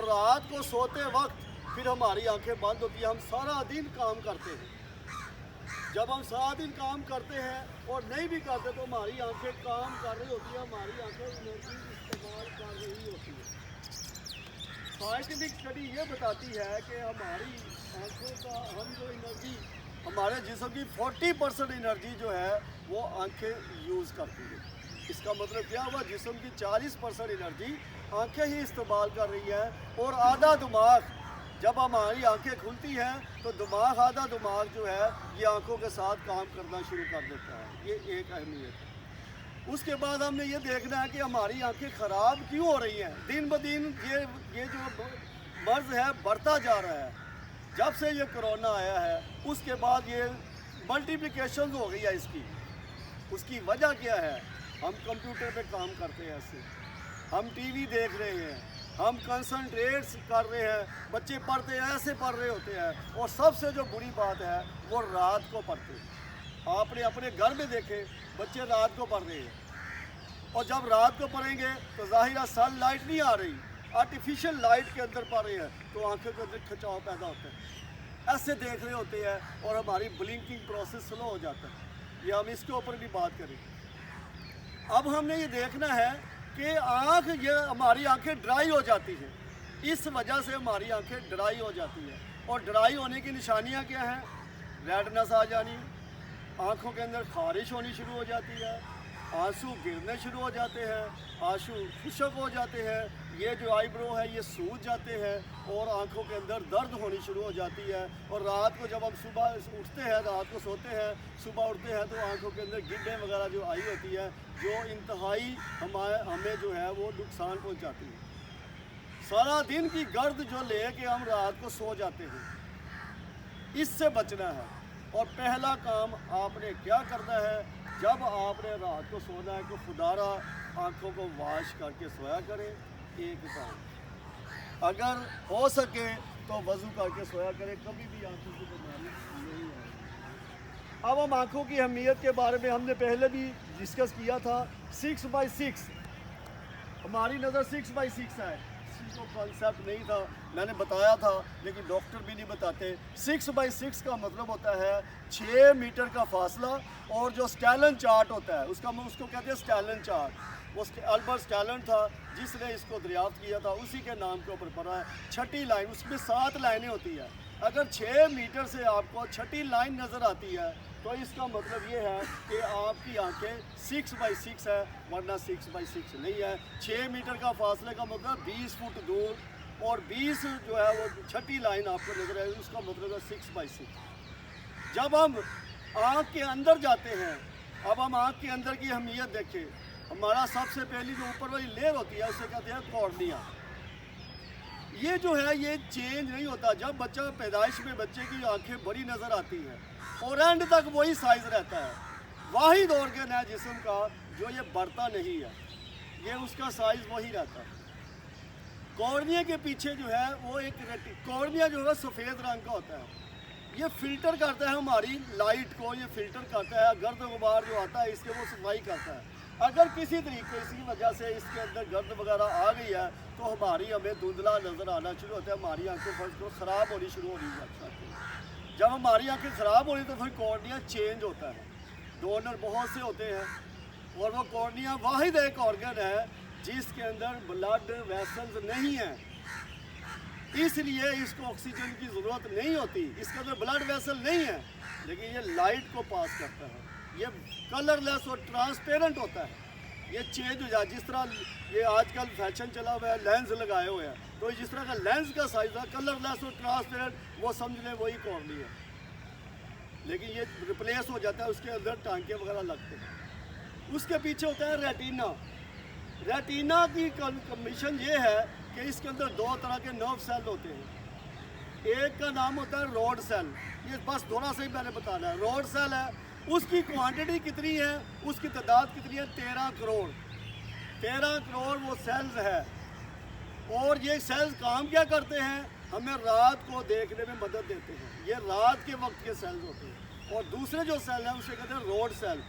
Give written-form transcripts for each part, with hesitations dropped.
और रात को सोते वक्त फिर हमारी आंखें बंद होती हैं। हम सारा दिन काम करते हैं। जब हम सारा दिन काम करते हैं और नहीं भी करते तो हमारी आंखें काम कर रही होती है, हमारी आंखें एनर्जी इस्तेमाल कर रही होती है। साइंटिफिक स्टडी ये बताती है कि हमारी आंखों का हम जो एनर्जी हमारे जिस्म की 40% एनर्जी जो है वो आंखें यूज़ करती है। इसका मतलब क्या हुआ, जिस्म की 40% एनर्जी आंखें ही इस्तेमाल कर रही है और आधा दिमाग, जब हमारी आंखें खुलती हैं तो दिमाग, आधा दिमाग जो है ये आंखों के साथ काम करना शुरू कर देता है। ये एक अहमियत है। उसके बाद हमने ये देखना है कि हमारी आंखें ख़राब क्यों हो रही हैं। दिन ब दिन ये जो मर्ज़ है बढ़ता जा रहा है। जब से ये कोरोना आया है उसके बाद ये मल्टीप्लिकेशन हो गई है इसकी। उसकी वजह क्या है, हम कंप्यूटर पे काम करते हैं ऐसे, हम टीवी देख रहे हैं, हम कंसंट्रेट कर रहे हैं, बच्चे पढ़ते हैं ऐसे पढ़ रहे होते हैं। और सबसे जो बुरी बात है वो रात को पढ़ते हैं। आपने अपने घर में देखे बच्चे रात को पढ़ रहे हैं, और जब रात को पढ़ेंगे तो ज़ाहिर सन लाइट नहीं आ रही, आर्टिफिशियल लाइट के अंदर पढ़ रहे हैं तो आंखों के अंदर खिंचाव पैदा होता है। ऐसे देख रहे होते हैं और हमारी ब्लिंकिंग प्रोसेस स्लो हो जाता है। ये हम इसके ऊपर भी बात करेंगे। अब हमने ये देखना है कि आँख, ये हमारी आंखें ड्राई हो जाती हैं। इस वजह से हमारी आंखें ड्राई हो जाती हैं। और ड्राई होने की निशानियाँ क्या हैं, रेडनेस आ जानी, आँखों के अंदर खारिश होनी शुरू हो जाती है, आंसू गिरने शुरू हो जाते हैं, आंसू खुशक हो जाते हैं, ये जो आईब्रो है ये सूज जाते हैं और आंखों के अंदर दर्द होनी शुरू हो जाती है। और रात को जब हम सुबह उठते हैं, रात को सोते हैं, सुबह उठते हैं तो आंखों के अंदर गिड्डें वगैरह जो आई होती है जो इंतहाई हमें जो है वो नुकसान पहुंचाती है। सारा दिन की गर्द जो ले के हम रात को सो जाते हैं, इससे बचना है। और पहला काम आपने क्या करना है, जब आपने रात को सोना है तो खुदारा आंखों को वॉश करके सोया करें। एक काम अगर हो सके तो वज़ू करके सोया करें, कभी भी आंखों की बीमारी नहीं है। अब हम आंखों की अहमियत के बारे में हमने पहले भी डिस्कस किया था। 6x6 हमारी नज़र 6x6 है, इसको कॉन्सेप्ट नहीं था, मैंने बताया था लेकिन डॉक्टर भी नहीं बताते। 6x6 का मतलब होता है 6 मीटर का फासला। और जो स्टैलन चार्ट होता है उसको कहते हैं स्टैलन चार्ट। वो अल्बर्ट स्टैलन था जिसने इसको दरियाफ्त किया था, उसी के नाम के ऊपर पड़ा है। छठी लाइन, उसमें 7 लाइनें होती है। अगर 6 मीटर से आपको छठी लाइन नज़र आती है तो इसका मतलब ये है कि आपकी आंखें 6x6 है, वरना 6x6 नहीं है। 6 मीटर का फासले का मतलब 20 फुट दूर, और 20 जो है वो छठी लाइन आपको नजर आएगी, उसका मतलब है 6x6। जब हम आँख के अंदर जाते हैं, अब हम आँख के अंदर की अहमियत देखें। हमारा सबसे पहली जो ऊपर वाली लेयर होती है उसे कहते हैं कॉर्निया। ये जो है ये चेंज नहीं होता। जब बच्चा पैदाइश में बच्चे की आंखें बड़ी नज़र आती हैं और एंड तक वही साइज़ रहता है। वाहिद ऑर्गन है जिस्म का जो ये बढ़ता नहीं है, ये उसका साइज़ वही रहता है। कॉर्निया के पीछे जो है वो एक कॉर्निया जो है सफ़ेद रंग का होता है। ये फ़िल्टर करता है हमारी लाइट को, ये फ़िल्टर करता है गर्द गुबार जो आता है इसके, वो सफाई करता है। अगर किसी तरीके इसी वजह से इसके अंदर गर्द वगैरह आ गई है तो हमारी हमें धुंधला नज़र आना शुरू होता है, हमारी आंखें फर्स्ट को ख़राब होनी शुरू हो रही है। जब हमारी आंखें ख़राब हो रही तो फिर कॉर्निया चेंज होता है। डोनर बहुत से होते हैं और वो कॉर्निया वाहिद एक ऑर्गन है जिसके अंदर ब्लड वेसल्स नहीं है, इसलिए इसको ऑक्सीजन की ज़रूरत नहीं होती। इसके अंदर ब्लड वेसल नहीं है लेकिन ये लाइट को पास करता है। ये कलरलेस और ट्रांसपेरेंट होता है, ये चेंज हो जाए। जिस तरह ये आजकल फैशन चला हुआ है लेंस लगाए हुए हैं, तो जिस तरह का लेंस का साइज है कलरलेस और ट्रांसपेरेंट, वो समझ लें वही कॉर्निया है। लेकिन ये रिप्लेस हो जाता है, उसके अंदर टांके वगैरह लगते हैं। उसके पीछे होता है रेटिना। रेटिना की कमीशन ये है कि इसके अंदर 2 तरह के नर्व सेल होते हैं। एक का नाम होता है रोड सेल, ये बस थोड़ा सा ही मैंने बताना है। रोड सेल है, उसकी क्वांटिटी कितनी है, उसकी तादाद कितनी है, 13 करोड़। 13 करोड़ वो सेल्स है। और ये सेल्स काम क्या करते हैं, हमें रात को देखने में मदद देते हैं। ये रात के वक्त के सेल्स होते हैं। और दूसरे जो सेल हैं उसे कहते हैं रोड सेल,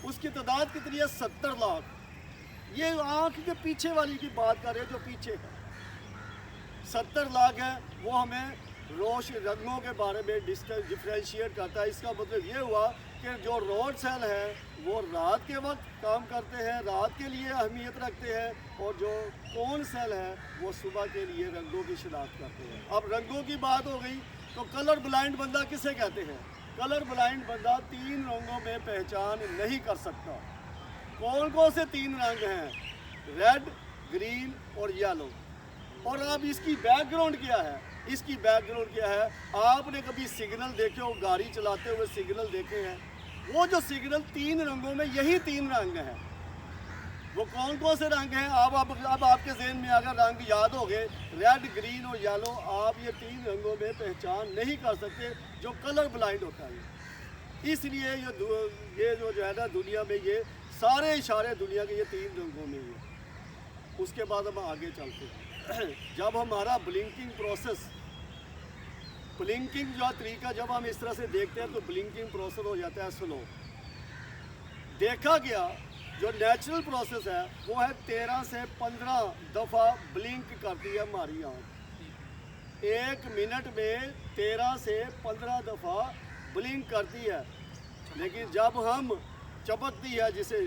उसकी तादाद कितनी है, 70 लाख। ये आँख के पीछे वाली की बात कर रहे हैं जो पीछे है। 70 लाख है वो हमें रंगों के बारे में डिफ्रेंशिएट करता है। इसका मतलब ये हुआ कि जो रोड सेल है वो रात के वक्त काम करते हैं, रात के लिए अहमियत रखते हैं, और जो कोन सेल है वो सुबह के लिए रंगों की शिनाख्त करते हैं। अब रंगों की बात हो गई तो कलर ब्लाइंड बंदा किसे कहते हैं? कलर ब्लाइंड बंदा 3 रंगों में पहचान नहीं कर सकता। कौन से 3 रंग हैं? रेड, ग्रीन और येलो। और अब इसकी बैकग्राउंड क्या है? इसकी बैकग्राउंड क्या है? आपने कभी सिग्नल देखे हो, गाड़ी चलाते हुए सिग्नल देखे हैं? वो जो सिग्नल 3 रंगों में, यही 3 रंग हैं। वो कौन से रंग हैं? अब आपके जहन में अगर रंग याद हो गए, रेड, ग्रीन और येलो, आप ये 3 रंगों में पहचान नहीं कर सकते, जो कलर ब्लाइंड होता है। इसलिए ये जो है ना, दुनिया में ये सारे इशारे दुनिया के ये 3 रंगों में ही है। उसके बाद हम आगे चलते हैं। जब हमारा ब्लिंकिंग प्रोसेस, ब्लिंकिंग जो तरीका जब हम इस तरह से देखते हैं तो ब्लिंकिंग प्रोसेस हो जाता है स्लो। देखा गया जो नेचुरल प्रोसेस है वो है 13 से 15 दफ़ा ब्लिंक करती है हमारी आँख। 1 मिनट में 13 से 15 दफ़ा ब्लिंक करती है। लेकिन जब हम चपकती है, जिसे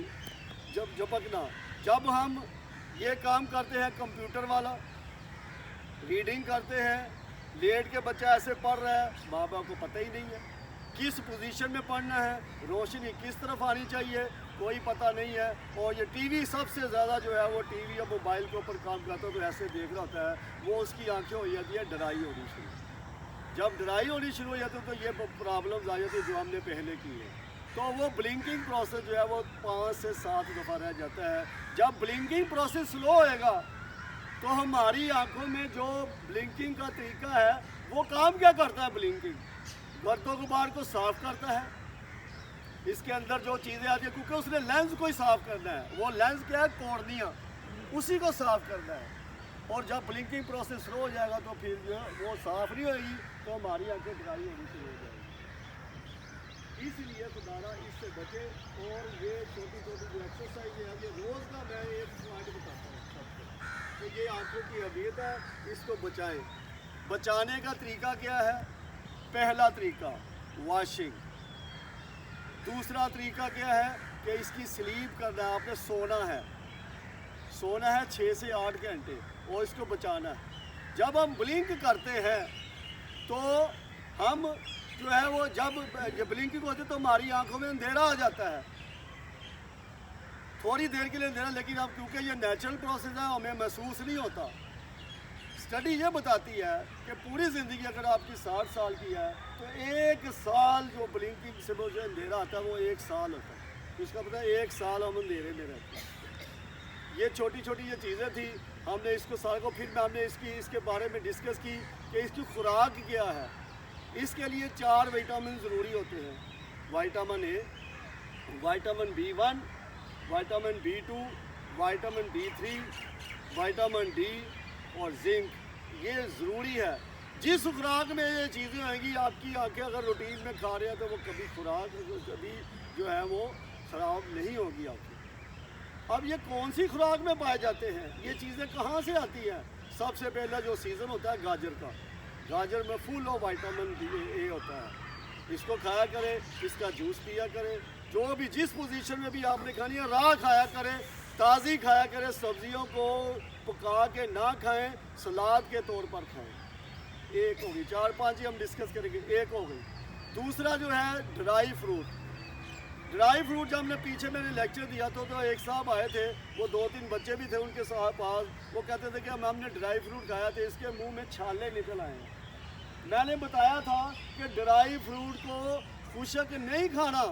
जब झपकना, जब हम ये काम करते हैं कंप्यूटर वाला, रीडिंग करते हैं, लेट के बच्चा ऐसे पढ़ रहा है, माँ बाप को पता ही नहीं है किस पोजीशन में पढ़ना है, रोशनी किस तरफ आनी चाहिए, कोई पता नहीं है। और ये टीवी सबसे ज़्यादा जो है वो टीवी या मोबाइल के ऊपर काम करता है, तो ऐसे देख रहा होता है, वो उसकी आंखें हो जाती है ड्राई होनी शुरू। जब ड्राई होनी शुरू हो जाती है तो ये प्रॉब्लम्स आ जाती है जो हमने पहले की है। तो वो ब्लिंकिंग प्रोसेस जो है वो 5 से 7 दफ़ा रह जाता है। जब ब्लिंकिंग प्रोसेस स्लो होएगा तो हमारी आंखों में जो ब्लिंकिंग का तरीका है वो काम क्या करता है? ब्लिंकिंग गर्दों गुबार को साफ करता है, इसके अंदर जो चीज़ें आती हैं, क्योंकि उसने लेंस को ही साफ करना है। वो लेंस क्या है? कॉर्निया, उसी को साफ करना है। और जब ब्लिंकिंग प्रोसेस स्लो हो जाएगा तो फिर जो वो साफ नहीं होगी तो हमारी आंखें ड्राई होनी शुरू हो जाएगी। इसलिए खुदारा इससे बचे। और ये छोटी छोटी जो एक्सरसाइज है, ये रोज़ का मैं एक स्लाइड बताता हूँ सबको, तो ये आंखों की अहमियत है, इसको बचाएं। बचाने का तरीका क्या है? पहला तरीका वॉशिंग। दूसरा तरीका क्या है कि इसकी स्लीप करना है, आपने सोना है 6 से 8 घंटे, और इसको बचाना है। जब हम ब्लिंक करते हैं तो हम जो है वो जब ब्लिंकिंग होती है तो हमारी आंखों में अंधेरा आ जाता है, थोड़ी देर के लिए अंधेरा, लेकिन अब क्योंकि ये नेचुरल प्रोसेस है हमें महसूस नहीं होता। स्टडी ये बताती है कि पूरी ज़िंदगी अगर आपकी 60 साल की है तो 1 साल जो ब्लिंकिंग से वो जो अंधेरा आता है वो 1 साल होता है। तो इसका पता है 1 साल हम अंधेरे में रहते हैं। ये छोटी छोटी ये चीज़ें थी, हमने इसको सारे को फिर हमने इसके बारे में डिस्कस की कि इसकी खुराक क्या है। इसके लिए 4 विटामिन ज़रूरी होते हैं। Vitamin A, vitamin B1, vitamin B2, vitamin B3, vitamin D और जिंक, ये ज़रूरी है। जिस खुराक में ये चीज़ें आएंगी, आपकी आंखें अगर रूटीन में खा रहे हैं तो वो कभी खुराक कभी जो है वो ख़राब नहीं होगी आपकी। अब ये कौन सी खुराक में पाए जाते हैं, ये चीज़ें कहाँ से आती हैं? सबसे पहला जो सीज़न होता है गाजर का, गाजर में फुल ऑफ विटामिन ए होता है। इसको खाया करें, इसका जूस पिया करें, जो भी जिस पोजीशन में भी आपने खानी है राह खाया करें, ताज़ी खाया करें, सब्जियों को पका के ना खाएं, सलाद के तौर पर खाएं। एक हो गई, 4-5 ही हम डिस्कस करेंगे, एक हो गई। दूसरा जो है ड्राई फ्रूट। ड्राई फ्रूट जब हमने पीछे मैंने लेक्चर दिया तो एक साहब आए थे, वो 2-3 बच्चे भी थे उनके साथ पास, वो कहते थे कि हमने ड्राई फ्रूट खाया था, इसके मुंह में छाले निकल आए हैं। मैंने बताया था कि ड्राई फ्रूट को खुशक नहीं खाना,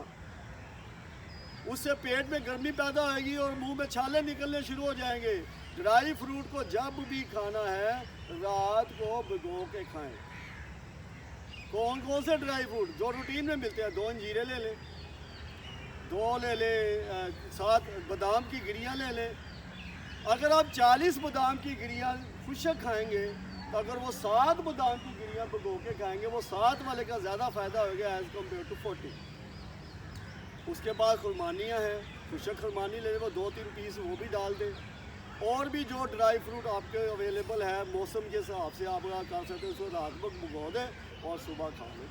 उससे पेट में गर्मी पैदा होगी और मुंह में छाले निकलने शुरू हो जाएंगे। ड्राई फ्रूट को जब भी खाना है रात को भिगो के खाएं। कौन कौन से ड्राई फ्रूट जो रूटीन में मिलते हैं? 2 अंजीरे ले लें, 2 ले लें, 7 बादाम की गिरियाँ ले लें। अगर आप 40 बादाम की गिरियाँ खुशक खाएंगे तो अगर वो 7 बादाम की गिरियाँ भिगो के खाएंगे, वो 7 वाले का ज़्यादा फ़ायदा होगा एज़ कम्पेयर टू 40। उसके बाद खुरमानियाँ हैं, खुशक खुरमानी ले लें, वो 2-3 पीस वो भी डाल दें। और भी जो ड्राई फ्रूट आपके अवेलेबल है मौसम के हिसाब से आप कर सकते हो, उसको रात को भिगो दें और सुबह खा लें।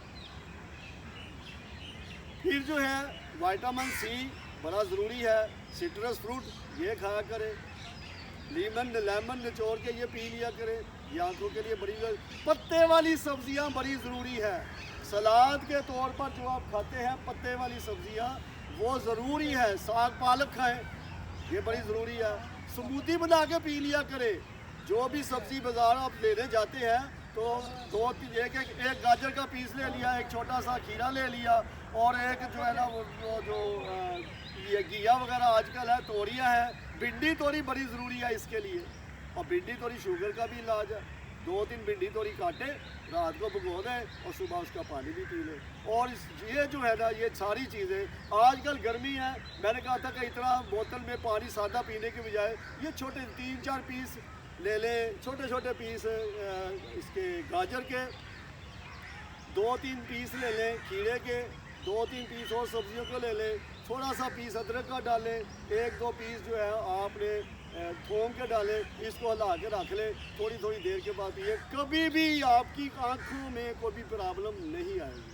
फिर जो है विटामिन सी बड़ा ज़रूरी है, सिट्रस फ्रूट ये खाया करें, लेमन निचोड़ के ये पी लिया करें, ये आंखों के लिए बड़ी। पत्ते वाली सब्जियां बड़ी ज़रूरी है, सलाद के तौर पर जो आप खाते हैं पत्ते वाली सब्जियां वो ज़रूरी है। साग पालक खाएं, ये बड़ी ज़रूरी है। स्मूदी बना के पी लिया करें। जो भी सब्ज़ी बाज़ार आप लेने जाते हैं तो एक गाजर का पीस ले लिया, एक छोटा सा खीरा ले लिया, और एक जो है ना वो जो ये घिया वगैरह आजकल है, तोरियां है, भिंडी तोरी बड़ी ज़रूरी है इसके लिए। और भिंडी तोरी शुगर का भी इलाज है। 2-3 भिंडी तोरी काटे, रात को भिगो दें और सुबह उसका पानी भी पी लें। और ये जो है ना ये सारी चीज़ें, आजकल गर्मी है, मैंने कहा था कि इतना बोतल में पानी सादा पीने के बजाय ये छोटे 3-4 पीस ले लें, छोटे छोटे पीस इसके गाजर के, 2-3 पीस ले लें खीरे के, 2-3 पीस और सब्जियों को ले लें, थोड़ा सा पीस अदरक का डालें, 1-2 पीस जो है आपने थोम के डालें, इसको हिला के रख लें, थोड़ी थोड़ी देर के बाद ये कभी भी आपकी आँखों में कोई भी प्रॉब्लम नहीं आएगी।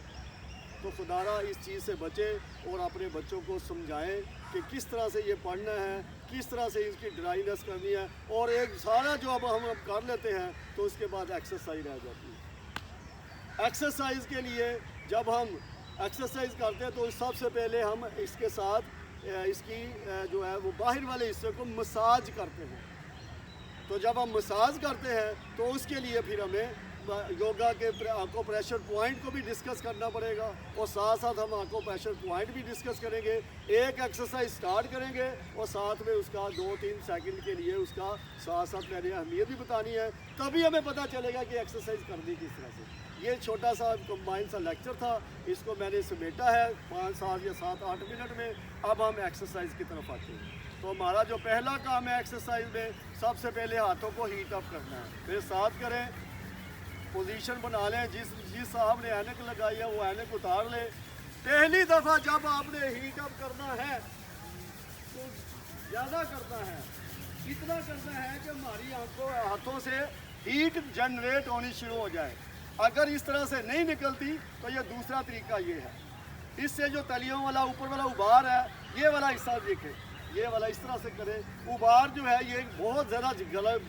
तो खुदारा इस चीज़ से बचें और अपने बच्चों को समझाएं कि किस तरह से ये पढ़ना है, किस तरह से इसकी ड्राइनेस करनी है। और एक सारा जो अब हम कर लेते हैं तो उसके बाद एक्सरसाइज रह जाती है। एक्सरसाइज के लिए जब हम एक्सरसाइज करते हैं तो सबसे पहले हम इसके साथ इसकी जो है वो बाहर वाले हिस्से को मसाज करते हैं। तो जब हम मसाज करते हैं तो उसके लिए फिर हमें योगा के आंखों प्रेशर पॉइंट को भी डिस्कस करना पड़ेगा, और साथ साथ हम आंखों प्रेशर पॉइंट भी डिस्कस करेंगे। एक एक्सरसाइज स्टार्ट करेंगे और साथ में उसका 2-3 सेकंड के लिए उसका साथ साथ मैंने अहमियत भी बतानी है, तभी हमें पता चलेगा कि एक्सरसाइज करनी किस तरह से। ये छोटा सा कंबाइन सा लेक्चर था, इसको मैंने समेटा है 5-7 या 7-8 मिनट में। अब हम एक्सरसाइज की तरफ आते हैं। तो हमारा जो पहला काम है एक्सरसाइज में, सबसे पहले हाथों को हीट अप करना है। फिर साथ करें, पोजीशन बना लें, जिस साहब ने ऐनक लगाई है वो ऐनक उतार ले। पहली दफ़ा जब आपने हीट अप करना है तो ज़्यादा करना है, इतना करना है कि हमारी हाथों से हीट जनरेट होनी शुरू हो जाए। अगर इस तरह से नहीं निकलती तो ये दूसरा तरीका ये है, इससे जो तलियों वाला ऊपर वाला उबार है, ये वाला हिस्सा देखें, ये वाला इस तरह से करें। उबार जो है ये बहुत ज़्यादा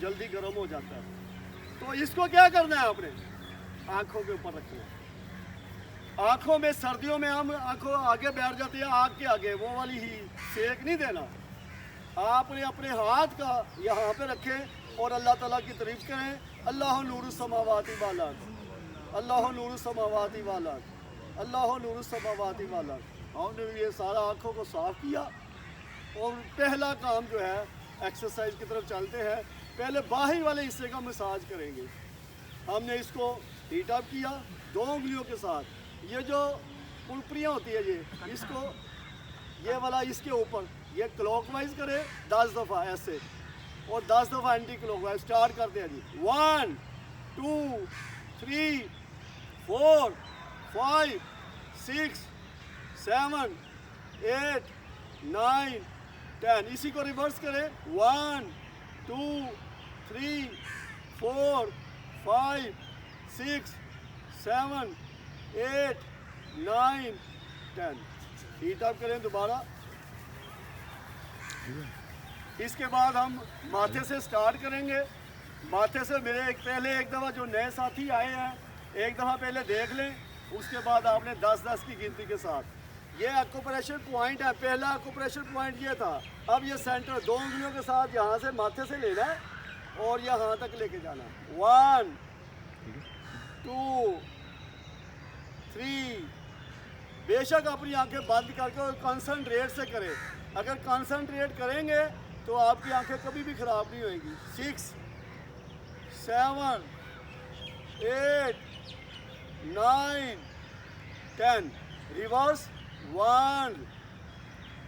जल्दी गर्म हो जाता है। तो इसको क्या करना है, आपने आंखों के ऊपर रखना है। आंखों में सर्दियों में हम आंखों आगे बैठ जाते हैं, आग के आगे, वो वाली ही सेक नहीं देना। आपने अपने हाथ का यहाँ पे रखें और अल्लाह ताला की तारीफ करें, अल्लाह नूरु समावाति वाला, अल्लाह नूरु समावाति वाला, अल्लाह नूरु समावाति वाला। हमने ये सारा आंखों को साफ किया और पहला काम जो है एक्सरसाइज की तरफ चलते हैं। पहले बाहरी वाले हिस्से का मसाज करेंगे। हमने इसको हीट अप किया 2 उंगलियों के साथ। ये जो पुलपरियाँ होती है, ये इसको ये वाला इसके ऊपर ये क्लॉकवाइज करें 10 दफ़ा ऐसे, और 10 दफ़ा एंटी क्लॉकवाइज। स्टार्ट करते हैं जी। 1 2 3 4 5 6 7 8 9 10। इसी को रिवर्स करें। 1 2 3 4 5 6 7 8 9 10। हीट अप करें दोबारा। इसके बाद हम माथे से स्टार्ट करेंगे। माथे से मेरे पहले एक दफ़ा जो नए साथी आए हैं, एक दफ़ा पहले देख लें, उसके बाद आपने 10-10 की गिनती के साथ ये एक्यूप्रेशर पॉइंट है। पहला एक्यूप्रेशर पॉइंट ये था। अब ये सेंटर 2 उंगलियों के साथ यहाँ से माथे से लेना है और यहाँ तक लेके जाना है। 1 2 3। बेशक अपनी आंखें बंद करके कंसंट्रेट से करें। अगर कंसंट्रेट करेंगे तो आपकी आंखें कभी भी ख़राब नहीं होएगी। 6 7 8 9 10। रिवर्स। 1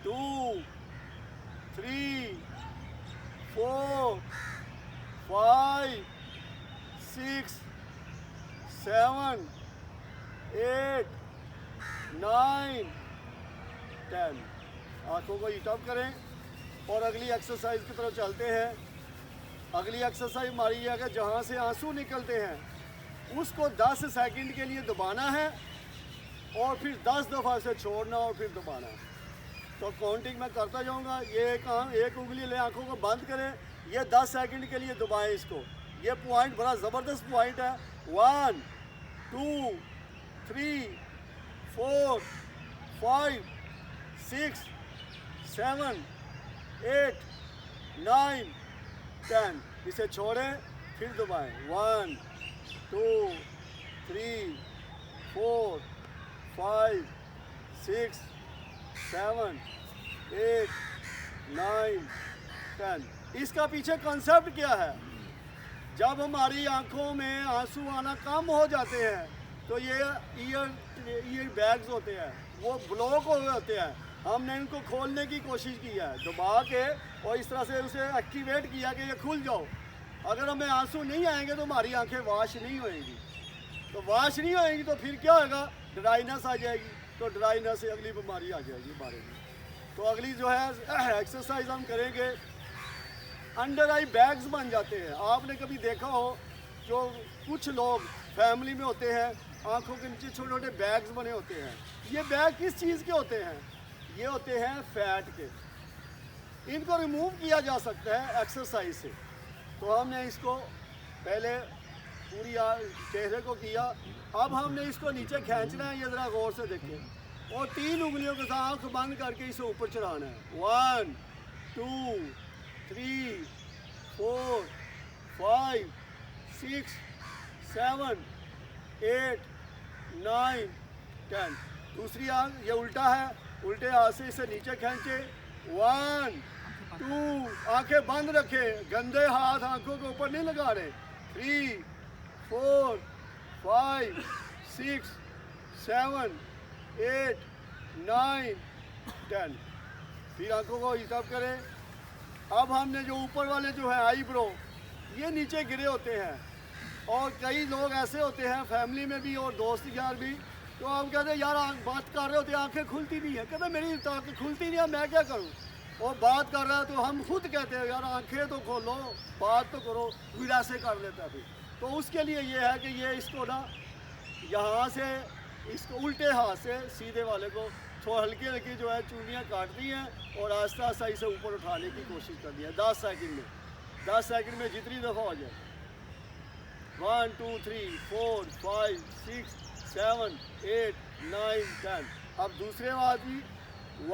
2 3 4 5 6 7 8 9 10। आँखों को हीट अप करें और अगली एक्सरसाइज की तरफ चलते हैं। अगली एक्सरसाइज हमारी ये है कि जहाँ से आंसू निकलते हैं उसको 10 सेकंड के लिए दबाना है और फिर 10 दफ़ा से छोड़ना और फिर दबाना है। तो काउंटिंग मैं करता जाऊँगा। ये एक उंगली ले, आंखों को बंद करें, ये 10 सेकंड के लिए दबाएं इसको। ये पॉइंट बड़ा ज़बरदस्त पॉइंट है। 1 2 3 4 5 6 7 8 9 10। इसे छोड़ें फिर दबाएं। 1 2 3 4 5 6 7 8 9 10। इसका पीछे कॉन्सेप्ट क्या है? जब हमारी आंखों में आंसू आना कम हो जाते हैं तो ये ईयर बैग्स होते हैं, वो ब्लॉक हो गए होते हैं। हमने इनको खोलने की कोशिश की है दबा के और इस तरह से उसे एक्टिवेट किया कि ये खुल जाओ। अगर हमें आंसू नहीं आएंगे तो हमारी आंखें वाश नहीं होएंगी। तो वाश नहीं होएंगी तो फिर क्या होगा? ड्राइनेस आ जाएगी। तो ड्राइनेस से अगली बीमारी आ जाएगी हमारे में। तो अगली जो है एक्सरसाइज हम करेंगे, अंडर आई बैग्स बन जाते हैं। आपने कभी देखा हो जो कुछ लोग फैमिली में होते हैं, आंखों के नीचे छोटे छोटे बैग्स बने होते हैं। ये बैग किस चीज़ के होते हैं? ये होते हैं फैट के। इनको रिमूव किया जा सकता है एक्सरसाइज से। तो हमने इसको पहले पूरी चेहरे को किया, अब हमने इसको नीचे खींचना है। ये ज़रा गौर से देखें और 3 उंगलियों के साथ आँख बंद करके इसे ऊपर चढ़ाना है। 1 2 3 4 5 6 7 8 9 10। दूसरी आँख ये उल्टा है, उल्टे हाथ से इसे नीचे खींचे। 1 2, आंखें बंद रखे, गंदे हाथ आंखों के ऊपर नहीं लगा रहे। 3 4 5 6 7 8 9 10। फिर आंखों को हिसाब करें। अब हमने जो ऊपर वाले जो है आईब्रो, ये नीचे गिरे होते हैं। और कई लोग ऐसे होते हैं फैमिली में भी और दोस्त यार भी, तो हम कहते हैं यार बात कर रहे होते हैं आंखें खुलती नहीं है। कहते मेरी आंखें खुलती नहीं है, मैं क्या करूं? और बात कर रहा है तो हम खुद कहते हैं यार आंखें तो खोलो, बात तो करो, फिर ऐसे कर लेता है। फिर तो उसके लिए ये है कि ये इसको ना यहाँ से इसको उल्टे हाथ से सीधे वाले को थोड़ा हल्की हल्की जो है चूड़ियाँ काट दी हैं और आस्ता आस्ता इसे ऊपर उठाने की कोशिश कर दी है 10 सेकंड में। 10 सेकंड में जितनी दफ़ा हो जाए। 1 2 3 4 5 6 7 8 9 10। अब दूसरे आदमी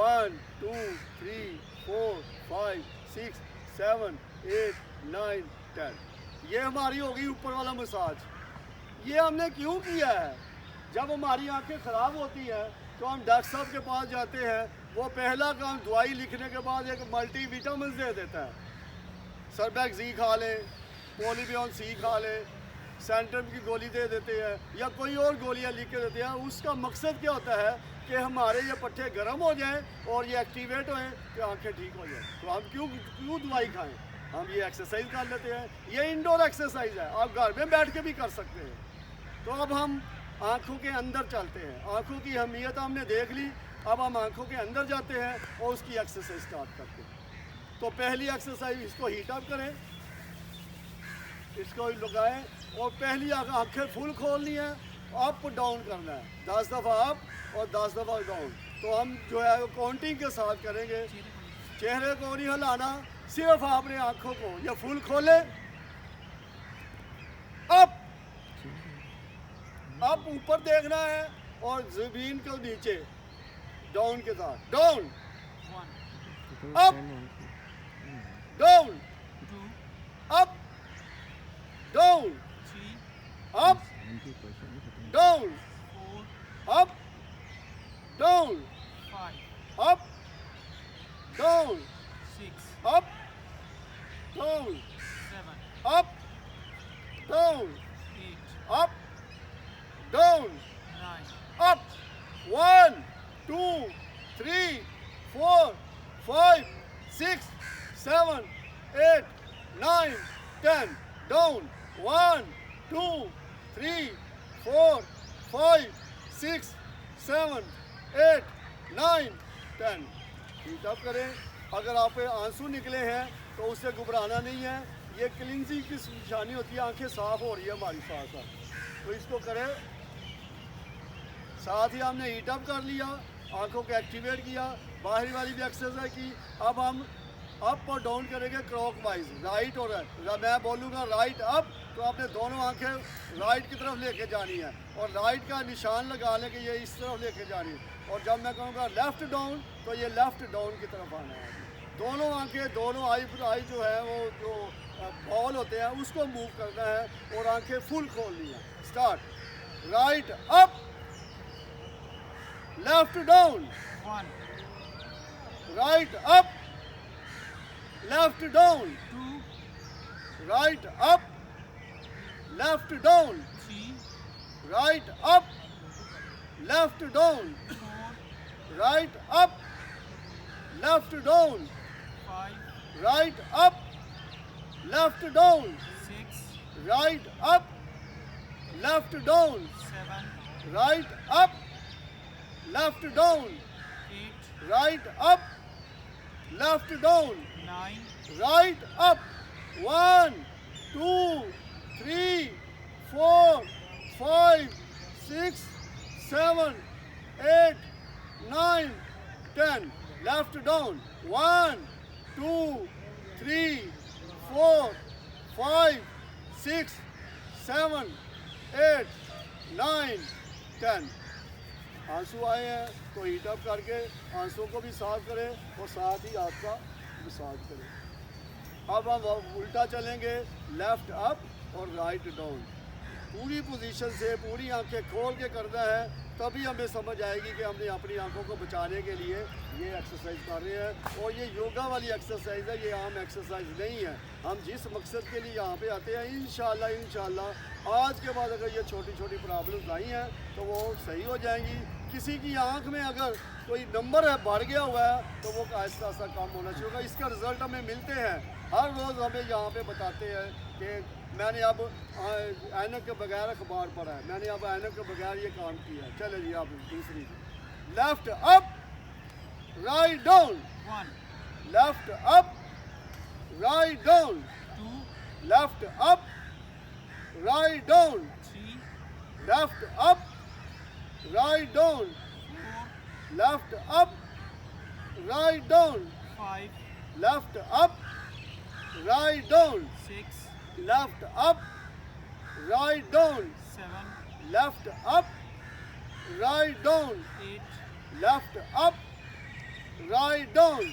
1 2 3 4 5 6 7 8 9 10। ये हमारी होगी ऊपर वाला मसाज। ये हमने क्यों किया है? जब हमारी आंखें ख़राब होती हैं तो हम डॉक्टर साहब के पास जाते हैं। वो पहला काम दवाई लिखने के बाद एक मल्टी विटामिन दे देता है। सरबैक्सी खा लें, पोलिबियन सी खा लें, सेंट्रम की गोली दे देते हैं या कोई और गोलियां लिख के देते हैं। उसका मकसद क्या होता है कि हमारे ये पट्टे गर्म हो जाएं और ये एक्टिवेट होएं कि आंखें ठीक हो जाएं। तो हम क्यों दवाई खाएं? हम ये एक्सरसाइज कर लेते हैं। ये इंडोर एक्सरसाइज है, आप घर में बैठ के भी कर सकते हैं। तो अब हम आँखों के अंदर चलते हैं। आँखों की अहमियत हमने देख ली, अब हम आँखों के अंदर जाते हैं और उसकी एक्सरसाइज स्टार्ट करते हैं। तो पहली एक्सरसाइज, इसको हीट अप करें, इसको लगाएं और पहली आंखें फुल खोलनी है, अप डाउन करना है। 10 दफ़ा अप और 10 दफ़ा डाउन। तो हम जो है काउंटिंग के साथ करेंगे। चेहरे को नहीं हिलाना, सिर्फ आपने आंखों को ये फुल खोले, अप ऊपर देखना है और ज़मीन को नीचे डाउन के साथ। Down, up, down, up, down, up, down, up, down, up, down, up, down, up, down, up, down, up. 1 2 3 4 5 6 7 8 9 10। Down 1 2 3 4 5 6 7 8 9 10। Heat up करें। अगर आप पे आंसू निकले हैं तो उससे घबराना नहीं है। ये क्लिनजिंग की निशानी होती है, आंखें साफ हो रही है हमारी साथ साथ। तो इसको करें, साथ ही हमने हीट अप कर लिया, आंखों को एक्टिवेट किया, बाहरी वाली भी एक्सरसाइज की। अब हम अप और डाउन करेंगे क्लॉक वाइज, राइट और मैं बोलूँगा राइट अप, तो आपने दोनों आंखें राइट की तरफ लेके जानी है और राइट का निशान लगा लें कि ये इस तरफ लेके जानी है। और जब मैं कहूँगा लेफ़्ट डाउन, तो ये लेफ़्ट डाउन की तरफ आना है। दोनों आंखें, दोनों आई जो है वो जो बॉल होते हैं उसको मूव करना है और आंखें फुल खोलनी है। Start, right up, left down, right up, left down, right up, left down, right up, left down, right up, left down, right up, left down, right up, left down, right up, left down, right up, left down, right up, 1 2 3 4 5 6 7 8 9 10, left down, 1 2 3 4 5 6 7 8 9 10। आंसू आए हैं तो heat up करके आंसू को भी साफ करें और साथ ही आपका मसाज करें। अब हम उल्टा चलेंगे, लेफ्ट अप और राइट डाउन। पूरी पोजीशन से पूरी आंखें खोल के करना है, तभी हमें समझ आएगी कि हमने अपनी आंखों को बचाने के लिए ये एक्सरसाइज कर रहे हैं। और ये योगा वाली एक्सरसाइज है, ये आम एक्सरसाइज नहीं है। हम जिस मकसद के लिए यहाँ पे आते हैं, इंशाल्लाह आज के बाद अगर ये छोटी छोटी प्रॉब्लम्स आई हैं तो वो सही हो जाएंगी। किसी की आंख में अगर कोई नंबर है बढ़ गया हुआ है तो वो आहिस्ता आहिस्ता कम होना चाहिए होगा। इसका रिजल्ट हमें मिलते हैं, हर रोज़ हमें यहाँ पे बताते हैं कि मैंने अब ऐनक के बगैर अखबार पढ़ा है, मैंने अब ऐनक के बगैर ये काम किया है। चले जी, अब दूसरी, left up, write down, left up, write down, left up, write down, left up, write down, left up, write down, left up, write down, left up, write down, left up, write down, left up, write down,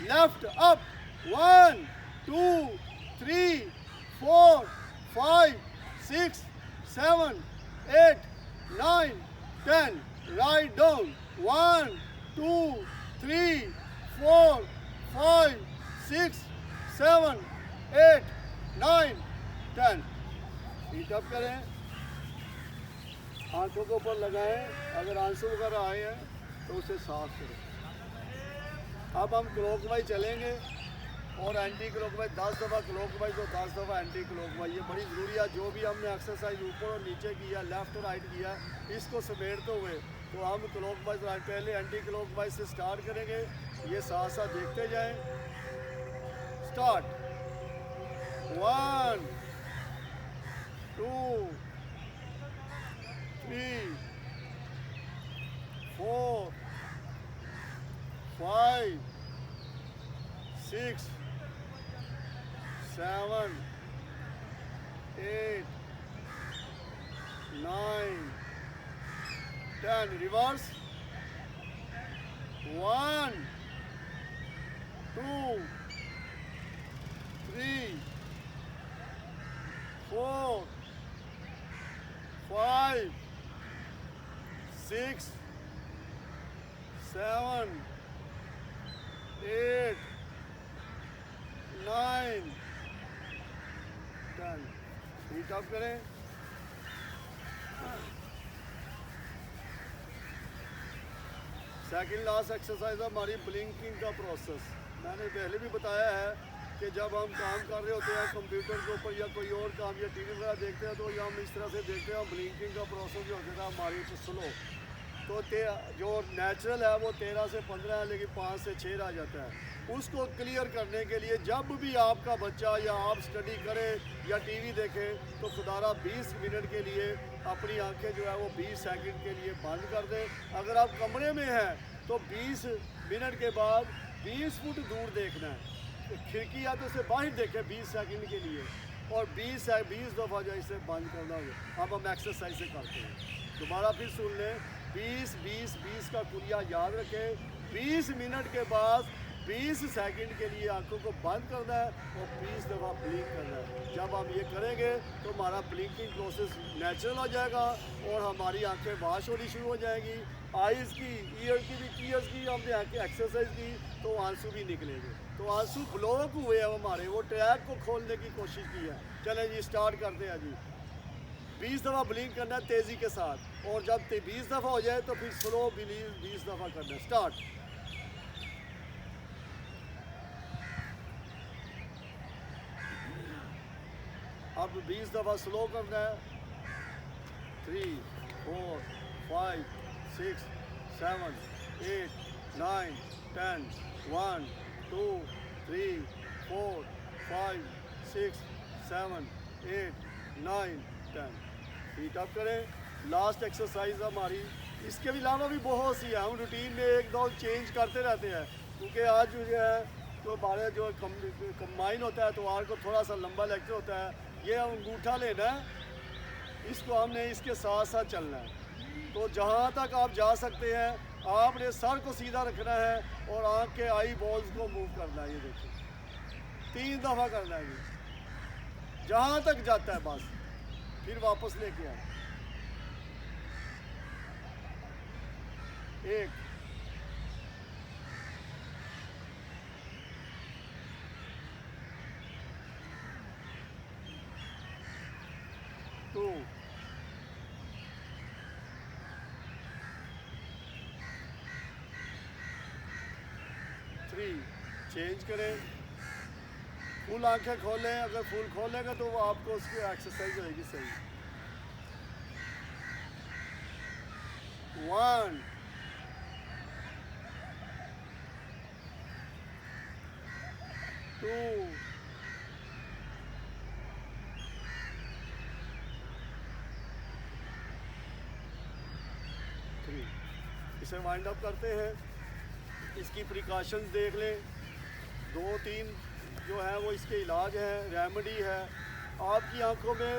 left up, 1 2 3 4 5 6 7 8 9 10, write down, 1 2 3 4 5 6 7 8 9 10। Heat up करें, आंखों के ऊपर लगाएं, अगर आंसू वगैरह आए हैं तो उसे साफ करें। अब हम क्लॉकवाइज चलेंगे और एंटी क्लॉकवाइज 10 दफ़ा क्लॉकवाइज और 10 दफ़ा एंटी क्लॉकवाइज। ये बड़ी ज़रूरी है। जो भी हमने एक्सरसाइज ऊपर और नीचे किया, लेफ़्ट और राइट किया, इसको समेटते हुए तो हम क्लॉकवाइज पहले एंटी क्लॉकवाइज से स्टार्ट करेंगे। ये साथ साथ देखते जाएं। स्टार्ट, 1 2 3 4 5 6 7 8 9 10। रिवर्स, 1 2 3 4 5 6 7 8 9 10। हीट अप करें। सेकंड लास्ट एक्सरसाइज है हमारी ब्लिंकिंग का प्रोसेस। मैंने पहले भी बताया है कि जब हम काम कर रहे होते हैं कंप्यूटर के ऊपर या कोई और काम या टीवी वगैरह देखते हैं तो या हम इस तरह से देखते हैं, ब्लिंकिंग का प्रोसेस जो होता है हमारे स्लो। तो जो नेचुरल है वो 13 से 15 है, लेकिन 5 से 6 आ जाता है। उसको क्लियर करने के लिए जब भी आपका बच्चा या आप स्टडी करें या टीवी देखें तो खुदारा 20 मिनट के लिए अपनी आंखें जो है वो 20 सेकंड के लिए बंद कर दें। अगर आप कमरे में हैं तो 20 मिनट के बाद 20 फुट दूर देखना है, खिड़की या तो उसे बाहर देखें 20 सेकंड के लिए, और 20 दफ़ा जो इसे बंद करना होगा। अब हम एक्सरसाइज से करते हैं, दोबारा फिर सुन लें। 20 का कुलिया याद रखें। 20 मिनट के बाद 20 सेकंड के लिए आंखों को बंद करना है और 20 दफ़ा ब्लिंक करना है। जब हम ये करेंगे तो हमारा ब्लिंकिंग प्रोसेस नेचुरल हो जाएगा और हमारी आंखें वाश होनी शुरू हो जाएंगी। आइज़ की, ईयर की भी, ईयर्स की हमने आंखें एक्सरसाइज की तो आंसू भी निकलेंगे। तो आंसू ब्लॉक हुए हैं हमारे, वो ट्रैक को खोलने की कोशिश की है। चलें जी स्टार्ट करते हैं जी। 20 दफ़ा ब्लिंक करना है तेज़ी के साथ, और जब 20 दफ़ा हो जाए तो फिर स्लो 20 दफ़ा करना है। स्टार्ट। अब 20 दफ़ा स्लो करना है। 3 4 5 6 7 8 9 10 1 2 3 4 5 6 7 8 9 10। हीट अप करें। लास्ट एक्सरसाइज हमारी, इसके अलावा भी बहुत सी है, हम रूटीन में एक दो चेंज करते रहते हैं, क्योंकि आज जो है तो हमारे जो कंबाइन होता है तो आर को थोड़ा सा लंबा लेक्चर होता है। ये अंगूठा लेना है, इसको हमने इसके साथ साथ चलना है। तो जहाँ तक आप जा सकते हैं आपने सर को सीधा रखना है और आँख के आई बॉल्स को मूव करना है। ये देखिए 3 दफ़ा करना है, ये जहाँ तक जाता है बस, फिर वापस लेके आए। 1 2 3। चेंज करें। फुल आंखें खोलें, अगर फुल खोलेंगे तो वो आपको उसकी एक्सरसाइज होएगी सही। 1 2 3। इसे वाइंड अप करते हैं। इसकी प्रिकॉशंस देख लें, 2-3 जो है वो इसके इलाज है, रेमेडी है। आपकी आंखों में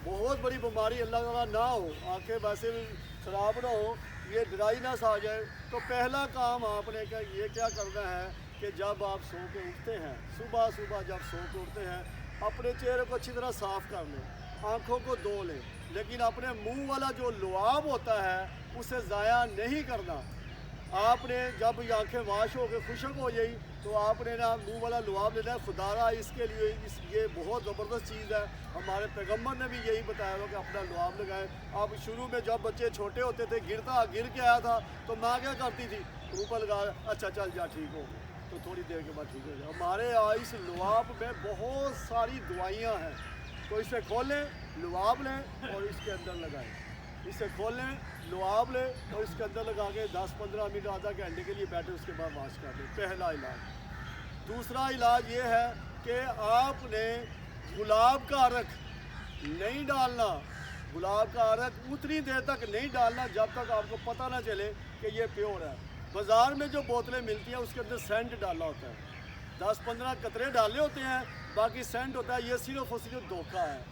बहुत बड़ी बीमारी अल्लाह ताला ना हो, आंखें वैसे भी ख़राब ना हो, ये ड्राइनेस आ जाए, तो पहला काम आपने ये क्या करना है कि जब आप सो के उठते हैं, सुबह जब सो के उठते हैं, अपने चेहरे को अच्छी तरह साफ़ कर लें, आँखों को धो लें, लेकिन अपने मुंह वाला जो लुआब होता है उसे ज़ाया नहीं करना। आपने जब ये आँखें वाश हो के खुशक हो जाई तो आपने ना मुंह वाला लुआब लेना है। खुदारा इसके लिए ये बहुत ज़बरदस्त चीज़ है। हमारे पैगम्बर ने भी यही बताया था कि अपना लुआब लगाएं। आप शुरू में जब बच्चे छोटे होते थे गिर के आया था तो माँ क्या करती थी, ऊपर लगा, अच्छा चल जा ठीक हो, तो थोड़ी देर के बाद ठीक हो जाए। हमारे इस लुआब में बहुत सारी दवाइयाँ हैं, तो इसे खोलें, लुआब लें और इसके अंदर लगाएं। इसे खोलें, लुआब लें और इसके अंदर लगा के 10-15 मिनट आधा घंटे के लिए बैठे, उसके बाद वाश कर लें। पहला इलाज। दूसरा इलाज ये है कि आपने गुलाब का अरक नहीं डालना। गुलाब का अरक उतनी देर तक नहीं डालना जब तक आपको पता ना चले कि ये प्योर है। बाज़ार में जो बोतलें मिलती हैं उसके अंदर सेंट डाला होता है, 10-15 कतरे डाले होते हैं, बाकी सेंट होता है। ये सिर्फ और सिर्फ धोखा है।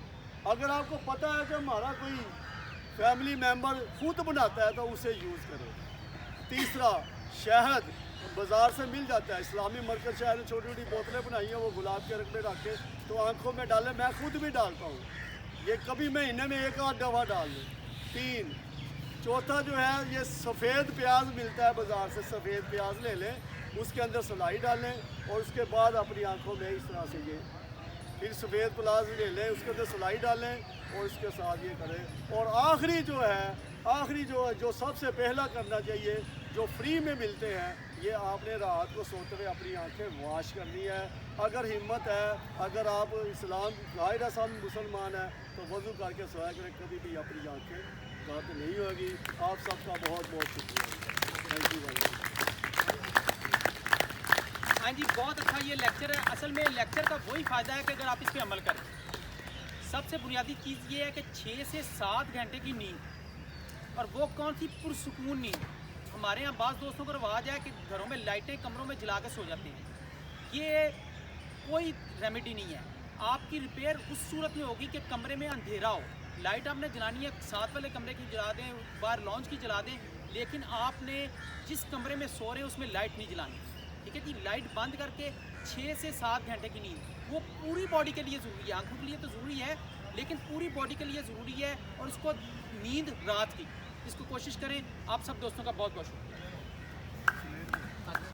अगर आपको पता है कि हमारा कोई फैमिली मेम्बर खुद बनाता है तो उसे यूज़ करें। तीसरा, शहद बाज़ार से मिल जाता है, इस्लामी मरकज़ शहर में छोटी छोटी बोतलें बनाई हैं, वो गुलाब के रख में रख के तो आँखों में डालें। मैं खुद भी डालता हूँ, ये कभी महीने में 1-8 दफ़ा डाल लूँ। 3। चौथा जो है, ये सफ़ेद प्याज मिलता है बाज़ार से, सफ़ेद प्याज ले लें, उसके अंदर सलाई डालें और उसके बाद अपनी आँखों में इस तरह से ये फिर सफ़ेद प्याज ले लें, उसके अंदर सलाई डालें और इसके साथ ये करें। और आखिरी जो सबसे पहला करना चाहिए, जो फ्री में मिलते हैं, ये आपने रात को सोते हुए अपनी आंखें वॉश करनी है। अगर हिम्मत है, अगर आप इस्लाम कायदा हम मुसलमान हैं तो वज़ू करके सोया करें, कभी भी अपनी आंखें दर्द नहीं होगी। आप सबका बहुत बहुत शुक्रिया। Thank you very much. हाँ जी, बहुत अच्छा ये लेक्चर है। असल में लेक्चर का वही फ़ायदा है कि अगर आप इस पर अमल करें। सबसे बुनियादी चीज़ ये है कि 6 से 7 घंटे की नींद, और वो कौन सी पुरसुकून नींद। हमारे यहाँ बाज़ दोस्तों का रवाज है कि घरों में लाइटें कमरों में जला के सो जाते हैं। ये कोई रेमेडी नहीं है। आपकी रिपेयर उस सूरत में होगी कि कमरे में अंधेरा हो। लाइट आपने जलानी है, साथ वाले कमरे की जला दें, बाहर लॉन्च की जला दें, लेकिन आपने जिस कमरे में सो रहे हैं उसमें लाइट नहीं जलानी। ठीक है जी, लाइट बंद करके 6 से 7 घंटे की नींद वो पूरी बॉडी के लिए ज़रूरी है। आंखों के लिए तो ज़रूरी है, लेकिन पूरी बॉडी के लिए ज़रूरी है। और उसको नींद रात की, इसको कोशिश करें। आप सब दोस्तों का बहुत बहुत शुक्रिया।